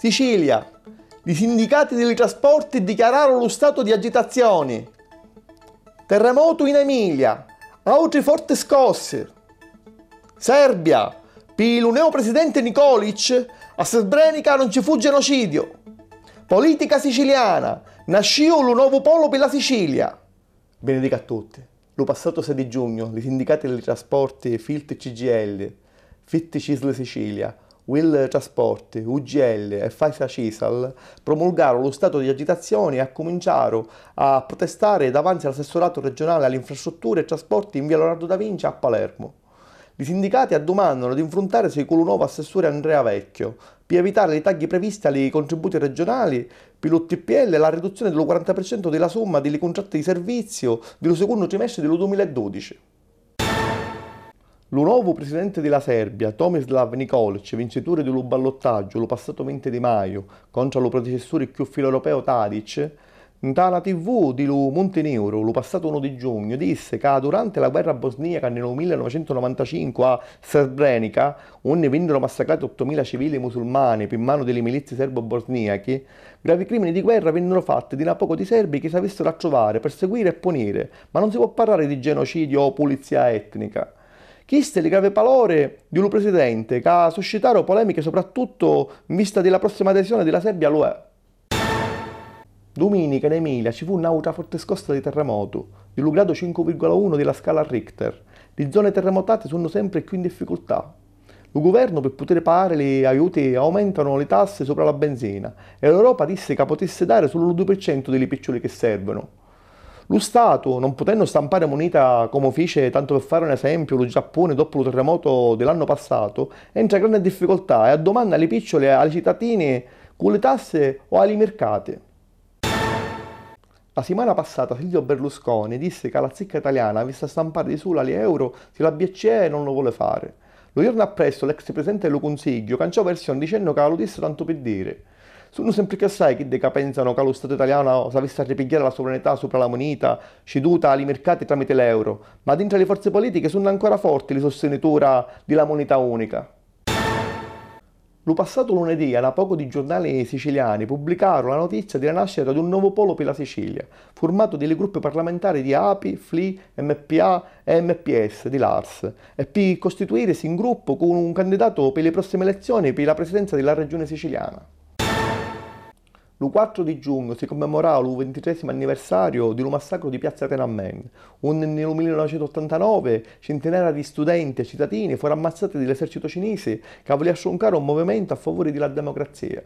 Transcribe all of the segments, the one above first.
Sicilia. I sindacati dei trasporti dichiararono lo stato di agitazione. Terremoto in Emilia. Altre forti scosse. Serbia. Per il nuovo presidente Nikolic, a Srebrenica non ci fu genocidio. Politica siciliana. Nasció un nuovo polo per la Sicilia. Benedica a tutti. Lo passato 6 di giugno, i sindacati dei trasporti FILT CGL, FIT CISL Sicilia, Will Trasporti, UGL e FAISA CISAL promulgarono lo stato di agitazione e cominciarono a protestare davanti all'assessorato regionale alle infrastrutture e trasporti in via Leonardo da Vinci a Palermo. I sindacati addumandano di infrontarsi con il nuovo assessore Andrea Vecchio per evitare i tagli previsti ai contributi regionali per l'UTPL e la riduzione del 40% della somma dei contratti di servizio dello secondo trimestre del 2012. Lo nuovo presidente della Serbia, Tomislav Nikolic, vincitore dello ballottaggio lo passato 20 di maggio contro lo predecessore più filo-europeo Tadic, dalla TV di Montenegro, lo passato 1 di giugno, disse che durante la guerra bosniaca nel 1995 a Srebrenica, onde vennero massacrati 8.000 civili musulmani per mano delle milizie serbo-bosniache, gravi crimini di guerra vennero fatti di poco di serbi che si avessero a trovare, perseguire e punire, ma non si può parlare di genocidio o pulizia etnica. Queste le grave parole di un presidente che ha suscitato polemiche soprattutto in vista della prossima adesione della Serbia all'UE. Domenica in Emilia ci fu un'altra forte scossa di terremoto, di grado 5,1 della scala Richter. Le zone terremotate sono sempre più in difficoltà. Il governo, per poter pagare gli aiuti, aumentano le tasse sopra la benzina e l'Europa disse che potesse dare solo il 2% delle piccioli che servono. Lo Stato, non potendo stampare moneta come fece, tanto per fare un esempio, lo Giappone dopo il terremoto dell'anno passato, entra in grande difficoltà e addomanda alle picciole e ai cittadini con le tasse o ai mercati. La settimana passata Silvio Berlusconi disse che la zecca italiana avesse stampare di sola gli euro se la BCE non lo vuole fare. Lo giorno appresso l'ex presidente del Consiglio canciò versione dicendo che lo disse tanto per dire. Sono sempre che assai che pensano che lo Stato italiano avesse a ripigliare la sovranità sopra la moneta ceduta ai mercati tramite l'euro, ma dentro le forze politiche sono ancora forti le sostenitori della moneta unica. Lo passato lunedì, a poco di giornali siciliani pubblicarono la notizia della nascita di un nuovo polo per la Sicilia, formato dai gruppi parlamentari di API, FLI, MPA e MPS di Lars, e per costituirsi in gruppo con un candidato per le prossime elezioni per la presidenza della regione siciliana. Il 4 di giugno si commemorava il 23° anniversario del massacro di Piazza Tiananmen, onde nel 1989 centinaia di studenti e cittadini furono ammazzati dall'esercito cinese che voleva stroncare un movimento a favore della democrazia.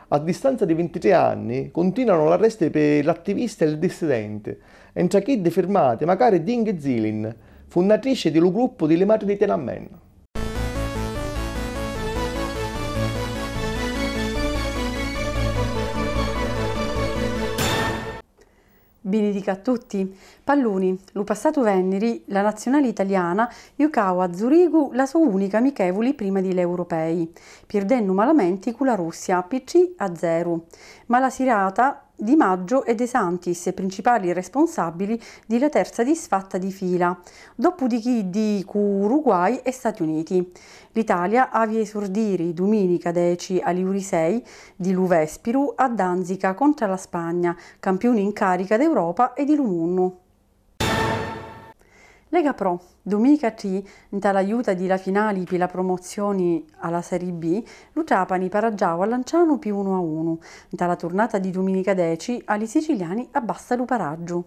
A distanza di 23 anni continuano l'arresto per l'attivista e il dissidente, entre chi firmati magari Ding Zilin, fondatrice del gruppo delle Madri di Tiananmen. Benedica a tutti. Palloni, lo passato venerdì la nazionale italiana giocava a Zurigo la sua unica amichevole prima degli europei, perdendo malamente con la Russia per 3-0. Ma la serata di maggio e De Santis, principali responsabili della terza disfatta di fila, dopodiché di Uruguay e Stati Uniti. L'Italia aveva esordire domenica 10 alle ore 6 di Luvespiru a Danzica contro la Spagna, campione in carica d'Europa e di Lumunno. Lega Pro, domenica 3, nell'aiuta della finale per la promozione alla Serie B, lo Trapani pareggiava a Lanciano più 1-1. Nella tornata di domenica 10, agli siciliani abbassa lo paraggio.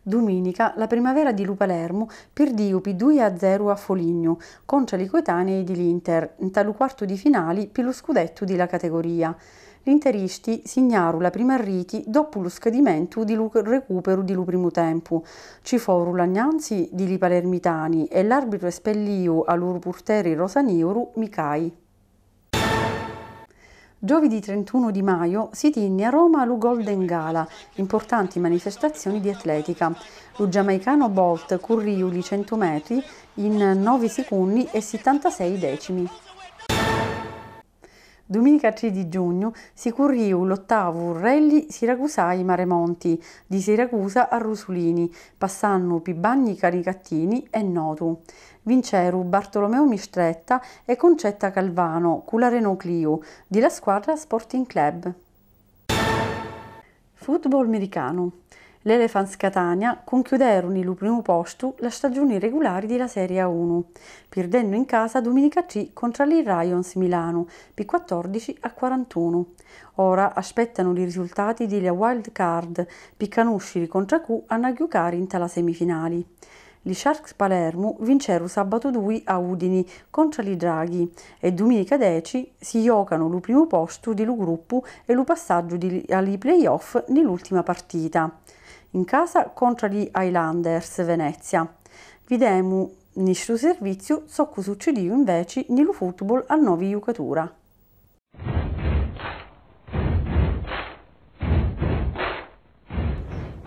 Domenica, la primavera di Palermo perdì per 2-0 a Foligno contro i coetanei dell'Inter, nel quarto di finale per lo scudetto della categoria. Gli interisti segnarono la prima rete dopo lo scadimento del recupero del primo tempo. Ci furono l'agnanzi di palermitani e l'arbitro espellio al loro portiere rosanero Micai. Giovedì 31 di maggio si tiene a Roma lo Golden Gala, importanti manifestazioni di atletica. Lo giamaicano Bolt corriò i 100 metri in 9 secondi e 76 decimi. Domenica 3 di giugno si corriu l'ottavo rally Siracusai-Maremonti, di Siracusa a Rusulini, passando pi Bagni Caricattini e Notu. Vinceru Bartolomeo Mistretta e Concetta Calvano, con la Renault Clio, di la squadra Sporting Club. Football americano. L'Elephants Catania conchiuderono il primo posto la stagione regolare della Serie A1, perdendo in casa domenica 3 contro il Lions Milano per 14-41. Ora aspettano i risultati della wild card per conoscere contro cui hanno giocare in tale semifinali. Gli Sharks Palermo vincerono sabato 2 a Udine contro i Draghi e domenica 10 si giocano il primo posto del gruppo e il passaggio ai playoff nell'ultima partita. In casa contro gli Highlanders Venezia. Vediamo nel nostro servizio ciò che succede invece nel football a nuova giocatura.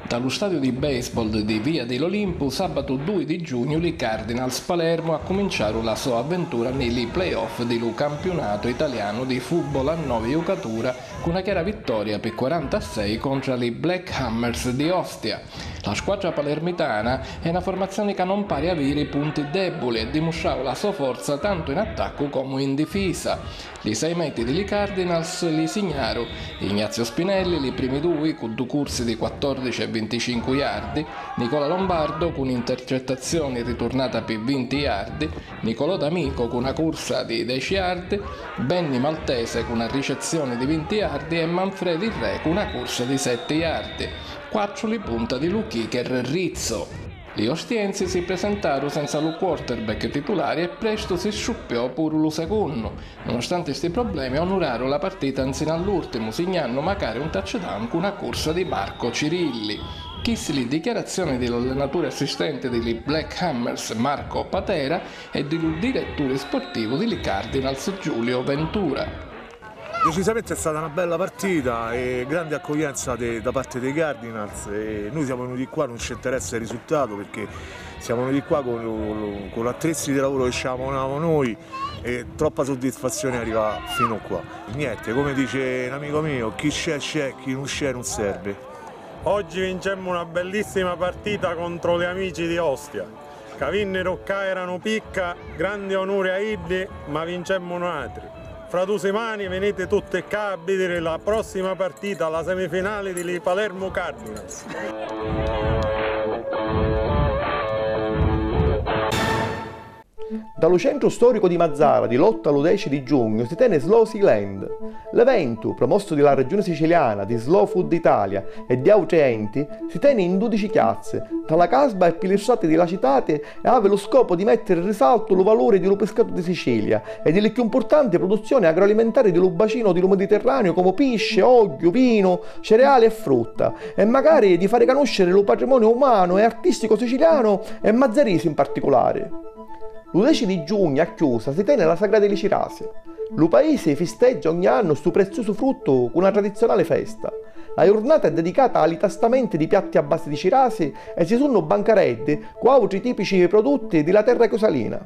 Dallo stadio di baseball di Via dell'Olimpo, sabato 2 di giugno, i Cardinals Palermo ha cominciato la sua avventura nei playoff del campionato italiano di football a 9 giocatura con una chiara vittoria per 46 contro i Black Hammers di Ostia. La squadra palermitana è una formazione che non pare avere punti deboli e dimostrava la sua forza tanto in attacco come in difesa. I 6 metri dei Cardinals li segnarono Ignazio Spinelli, i primi due con due corse di 14 e 25 yard, Nicola Lombardo con un'intercettazione ritornata per 20 yard, Nicolò D'Amico con una corsa di 10 yard, Benny Maltese con una ricezione di 20 yard e Manfredi Re con una corsa di 7 yard. 4 li punta di Lukiker Rizzo. Gli ostiensi si presentarono senza lo quarterback titolare e presto si sciuppiò pure lo secondo. Nonostante questi problemi onorarono la partita insieme all'ultimo, segnando magari un touchdown con una corsa di Marco Cirilli. Chissili dichiarazioni dell'allenatore assistente degli Black Hammers Marco Patera e del direttore sportivo degli Cardinals Giulio Ventura. Decisamente è stata una bella partita e grande accoglienza da parte dei Cardinals e noi siamo venuti qua, non ci interessa il risultato perché siamo venuti qua con l'attrezzi di lavoro che ci avevamo noi e troppa soddisfazione arriva fino qua. Niente, come dice un amico mio, chi c'è, chi non c'è non serve. Oggi vincemmo una bellissima partita contro gli amici di Ostia. Cavinnero qua erano picca, grande onore a Iddi, ma vincemmo un altro. Fra 2 settimane venite tutti qua a vedere la prossima partita, la semifinale di Palermo Cardinals. Dallo centro storico di Mazzara, di lotta all'10 di giugno, si tiene Slow Sealand. L'evento, promosso dalla regione siciliana, di Slow Food Italia e di altri enti, si tiene in 12 piazze, tra la casba e pilestrate della citate e ha lo scopo di mettere in risalto il valore dello pescato di Sicilia e delle più importanti produzioni agroalimentari dello bacino dello Mediterraneo come pesce, olio, vino, cereali e frutta e magari di fare conoscere lo patrimonio umano e artistico siciliano e mazzarese in particolare. L'11 di giugno a Chiusa si tiene la Sagrada di Cirase. Lo paese festeggia ogni anno questo prezioso frutto con una tradizionale festa. La giornata è dedicata agli tastamenti di piatti a base di cirase e ci sono bancarette con altri tipici prodotti della terra chiosalina.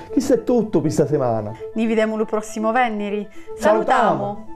Questo è tutto per questa settimana. Ni vediamo il prossimo venerdì. Salutiamo!